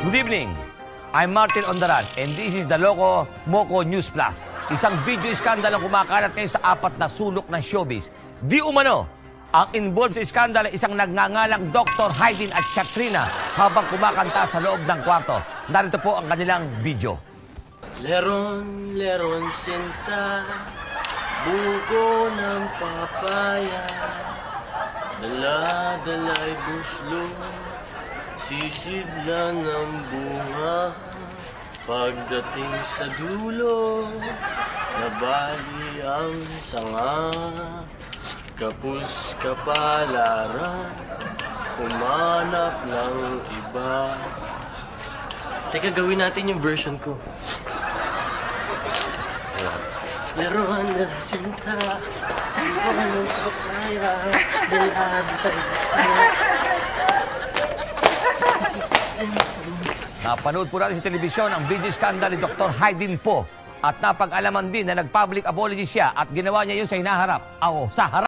Good evening. I'm Martin Ondaran and this is the Loco Moco News Plus. Isang video skandal ang kumakalat ngayon sa apat na sulok ng showbiz. Di umano, ang involved sa skandal ay isang nagngangalang Dr. Haydin at Katrina habang kumakanta sa loob ng kwarto. Narito po ang kanilang video. Leron, leron, sinta, buko ng papaya, dala-dala'y buslo, sisidlan ng bunga. Pagdating sa dulo, nabali ang sanga, kapus kapalaran, humanap ng iba. Teka, gawin natin yung version ko. Leron ng sinta, buko ng papaya, dala-dala'y Napanood po natin sa telebisyon ang video scandal ni Dr. Haydin po at napag-alaman din na nag-public apology siya at ginawa niya yun sa hinaharap o sa harap